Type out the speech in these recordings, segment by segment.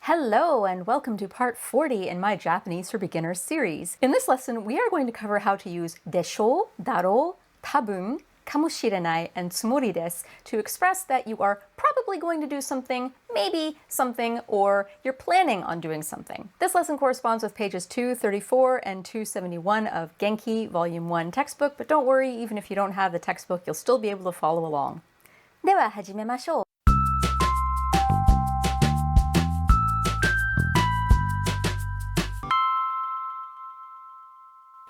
Hello and welcome to part 40 in my Japanese for Beginners series. In this lesson, we are going to cover how to use でしょう, darou, tabun, kamoshirenai, and tsumori desu to express that you are probably going to do something, maybe something, or you're planning on doing something. This lesson corresponds with pages 234 and 271 of Genki Volume 1 textbook, but don't worry, even if you don't have the textbook, you'll still be able to follow along. では始めましょう.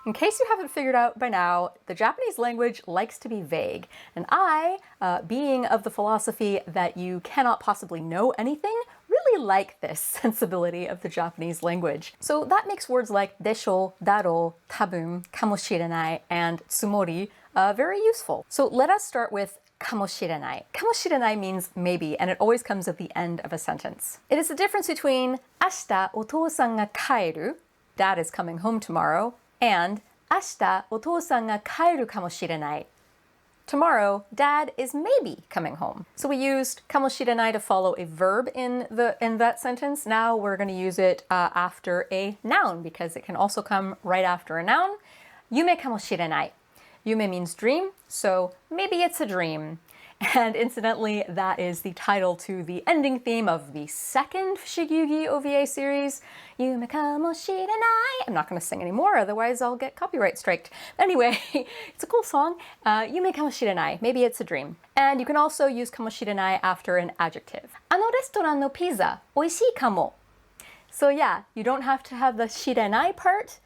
In case you haven't figured out by now, the Japanese language likes to be vague, and I, being of the philosophy that you cannot possibly know anything, really like this sensibility of the Japanese language. So that makes words like deshou, darou, tabun, kamoshirenai, and tsumori very useful. So let us start with kamoshirenai. Kamoshirenai means maybe, and it always comes at the end of a sentence. It is the difference between 明日お父さんが帰る, Dad is coming home tomorrow, and 明日お父さんが帰るかもしれない. Tomorrow, Dad is maybe coming home. So we used かもしれない to follow a verb in that sentence. Now we're going to use it after a noun because it can also come right after a noun. 夢かもしれない. Yume means dream, so maybe it's a dream. And incidentally, that is the title to the ending theme of the second Shigeugi OVA series, Yume kamoshirenai. I'm not going to sing anymore, otherwise I'll get copyright striked. Anyway, it's a cool song. Yume kamoshirenai, maybe it's a dream. And you can also use kamoshirenai after an adjective. あのレストランのピザ、おいしいかも. So yeah, you don't have to have the shirenai part.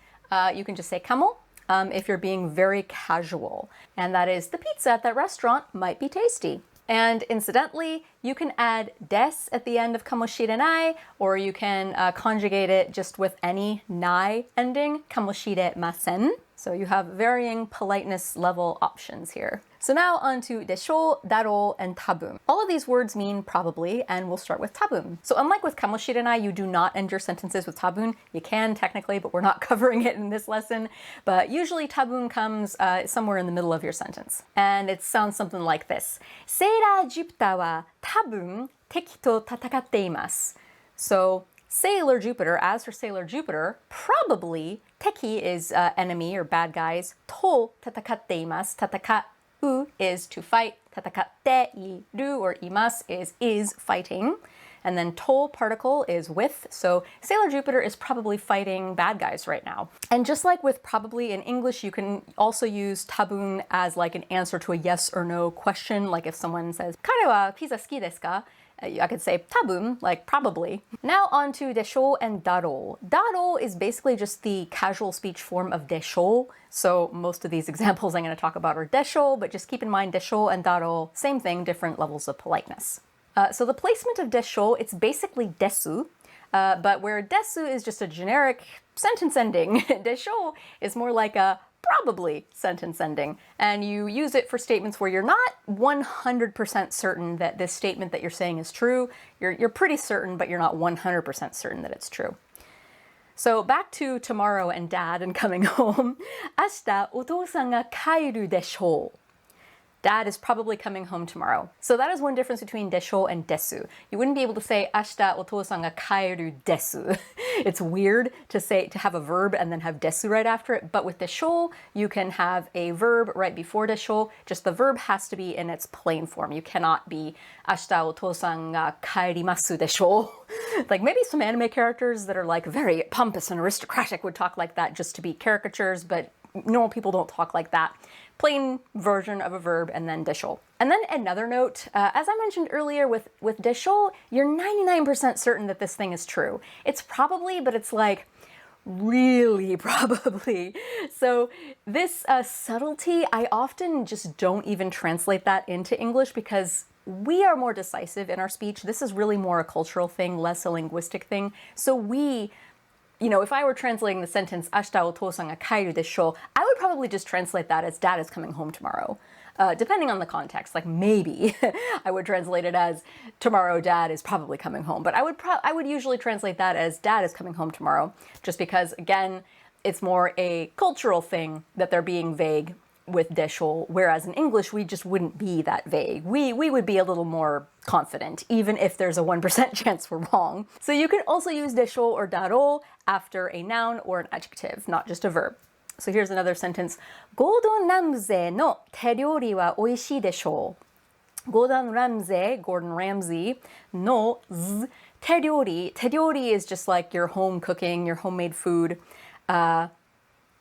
You can just say kamo. If you're being very casual. And that is, the pizza at that restaurant might be tasty. And incidentally, you can add des at the end of kamoshirenai, or you can conjugate it just with any nai ending, kamoshiremasen. So you have varying politeness level options here. So now on to deshou, darou, and tabun. All of these words mean probably, and we'll start with tabun. So unlike with kamoshirenai, you do not end your sentences with tabun. You can technically, but we're not covering it in this lesson. But usually tabun comes somewhere in the middle of your sentence. And it sounds something like this. セーラージュピターは多分敵と戦っています. So Sailor Jupiter, as for Sailor Jupiter, probably teki is enemy or bad guys. To 戦っています. 戦う is to fight. 戦っている or います is fighting. And then to particle is with. So Sailor Jupiter is probably fighting bad guys right now. And just like with probably in English, you can also use tabun as like an answer to a yes or no question. Like if someone says, 彼はピザ好きですか? I could say tabun, like probably. Now on to deshou and darou. Darou is basically just the casual speech form of deshou. So most of these examples I'm going to talk about are deshou, but just keep in mind deshou and darou, same thing, different levels of politeness. So the placement of deshou, it's basically desu, but where desu is just a generic sentence ending, deshou is more like a probably sentence ending, and you use it for statements where you're not 100% certain that this statement that you're saying is true. You're pretty certain, but you're not 100% certain that it's true. So back to tomorrow and Dad and coming home. 明日お父さんが帰るでしょう. Dad is probably coming home tomorrow. So that is one difference between deshou and desu. You wouldn't be able to say 明日お父さんが帰るです. It's weird to have a verb and then have desu right after it, but with deshou, you can have a verb right before deshou. Just the verb has to be in its plain form. You cannot be 明日お父さんが帰りますでしょう. Like maybe some anime characters that are like very pompous and aristocratic would talk like that just to be caricatures, but normal people don't talk like that. Plain version of a verb and then deshou. And then another note, as I mentioned earlier with deshou, you're 99% certain that this thing is true. It's probably, but it's like really probably. So this subtlety, I often just don't even translate that into English because we are more decisive in our speech. This is really more a cultural thing, less a linguistic thing. So if I were translating the sentence 明日お父さんが帰るでしょう, I would probably just translate that as Dad is coming home tomorrow. Depending on the context, like maybe I would translate it as tomorrow Dad is probably coming home. But I would usually translate that as Dad is coming home tomorrow, just because again, it's more a cultural thing that they're being vague with でしょう, whereas in English we just wouldn't be that vague. We would be a little more confident, even if there's a 1% chance we're wrong. So you can also use でしょう or darou after a noun or an adjective, not just a verb. So here's another sentence. ゴードン・ラムゼイの手料理は美味しいでしょう. Gordon Ramsay no z 手料理. 手料理 is just like your home cooking, your homemade food.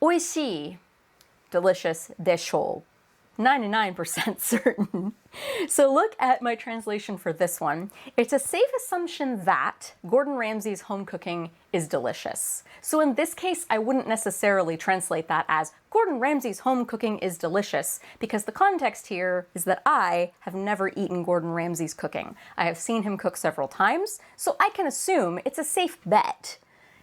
美味しい delicious でしょう. 99% certain. So look at my translation for this one. It's a safe assumption that Gordon Ramsay's home cooking is delicious. So in this case, I wouldn't necessarily translate that as Gordon Ramsay's home cooking is delicious, because the context here is that I have never eaten Gordon Ramsay's cooking. I have seen him cook several times, so I can assume it's a safe bet.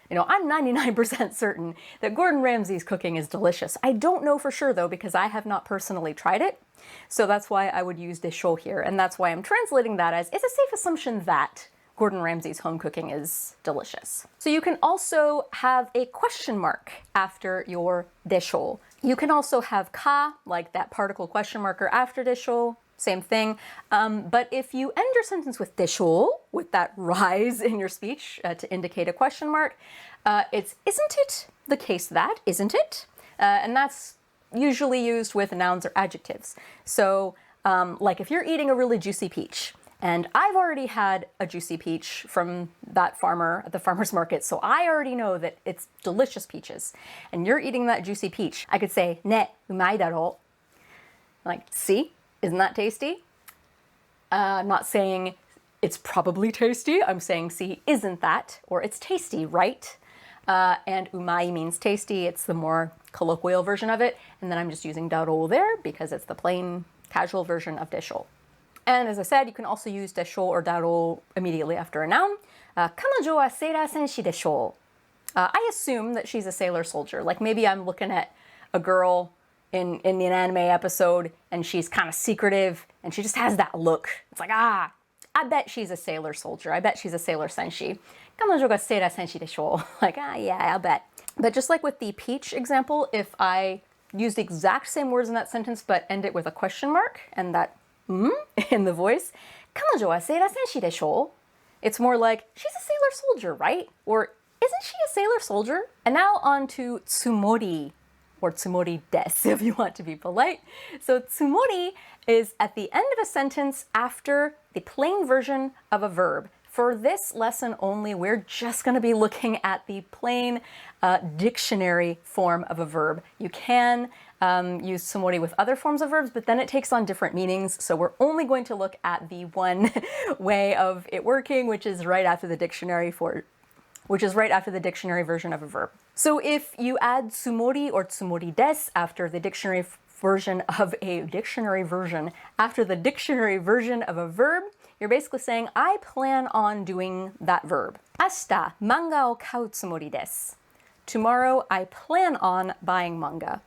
You know, I'm 99% certain that Gordon Ramsay's cooking is delicious. I don't know for sure, though, because I have not personally tried it. So that's why I would use Deshou here, and that's why I'm translating that as it's a safe assumption that Gordon Ramsay's home cooking is delicious. So you can also have a question mark after your Deshou. You can also have ka, like that particle question marker after Deshou. Same thing. But if you end your sentence with Deshou, with that rise in your speech to indicate a question mark, it's isn't it the case that, isn't it? And that's usually used with nouns or adjectives. So like if you're eating a really juicy peach, and I've already had a juicy peach from that farmer at the farmer's market, so I already know that it's delicious peaches, and you're eating that juicy peach, I could say, ne, うまいだろう. Like, see? Isn't that tasty? I'm not saying it's probably tasty. I'm saying, see, isn't that? Or it's tasty, right? And umai means tasty. It's the more colloquial version of it. And then I'm just using darou there because it's the plain casual version of Deshou. And as I said, you can also use Deshou or darou immediately after a noun. 彼女はセーラー戦士でしょう. I assume that she's a sailor soldier. Like maybe I'm looking at a girl in an anime episode, and she's kind of secretive, and she just has that look. It's like, I bet she's a sailor soldier. I bet she's a sailor senshi. 彼女がセーラー戦士でしょう. Like, yeah, I'll bet. But just like with the peach example, if I use the exact same words in that sentence, but end it with a question mark, and that in the voice, 彼女はセーラー戦士でしょう? It's more like, she's a sailor soldier, right? Or, isn't she a sailor soldier? And now on to tsumori, or tsumori des, if you want to be polite. So tsumori is at the end of a sentence after the plain version of a verb. For this lesson only, we're just going to be looking at the plain dictionary form of a verb. You can use tsumori with other forms of verbs, but then it takes on different meanings. So we're only going to look at the one way of it working, which is right after the dictionary version of a verb. So if you add tsumori or tsumori des after the dictionary version of a verb, you're basically saying, I plan on doing that verb. 明日、mangaを買うつもりです. Tomorrow, I plan on buying manga.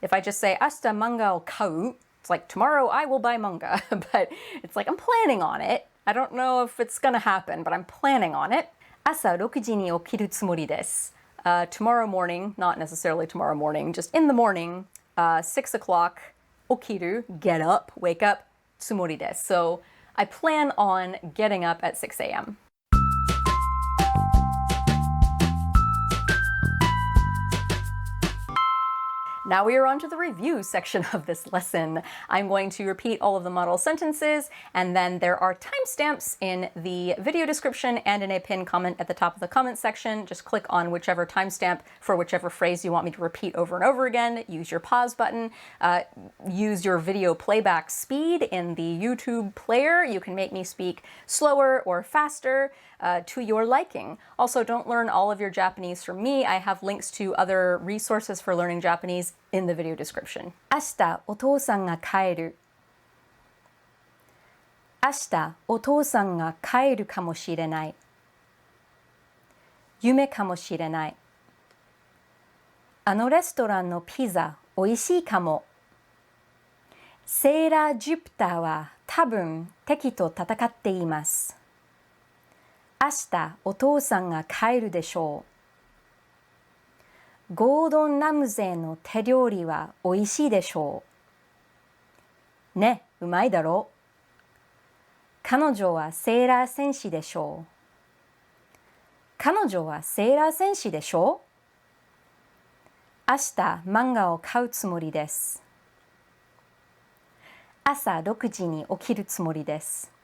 If I just say, 明日、mangaを買う, it's like, tomorrow I will buy manga. But it's like, I'm planning on it. I don't know if it's gonna happen, but I'm planning on it. 朝6時に起きるつもりです. Tomorrow morning, not necessarily tomorrow morning, just in the morning, 6 o'clock, 起きる, get up, wake up, つもりです. So I plan on getting up at 6 a.m. Now we are on to the review section of this lesson. I'm going to repeat all of the model sentences, and then there are timestamps in the video description and in a pinned comment at the top of the comment section. Just click on whichever timestamp for whichever phrase you want me to repeat over and over again. Use your pause button. Use your video playback speed in the YouTube player. You can make me speak slower or faster to your liking. Also, don't learn all of your Japanese from me. I have links to other resources for learning Japanese in the video description. 明日お父さんが帰る. 明日お父さんが帰るかもしれない. 夢かもしれない. あのレストランのピザおいしいかも. セーラージュピターは多分敵と戦っています. 明日お父さんが帰るでしょう. ゴードン・ラムゼイの手料理はおいしいでしょう.ね、うまいだろう。彼女はセーラー戦士でしょう。彼女はセーラー戦士でしょう。明日漫画を買うつもりです。朝6時に起きるつもりです。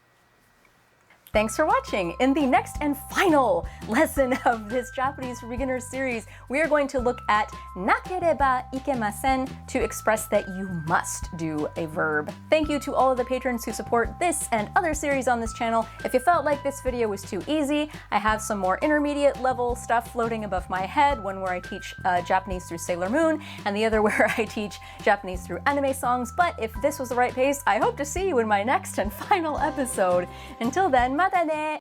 Thanks for watching! In the next and final lesson of this Japanese for Beginners series, we are going to look at なければいけません to express that you must do a verb. Thank you to all of the patrons who support this and other series on this channel. If you felt like this video was too easy, I have some more intermediate level stuff floating above my head, one where I teach Japanese through Sailor Moon, and the other where I teach Japanese through anime songs. But if this was the right pace, I hope to see you in my next and final episode. Until then, またね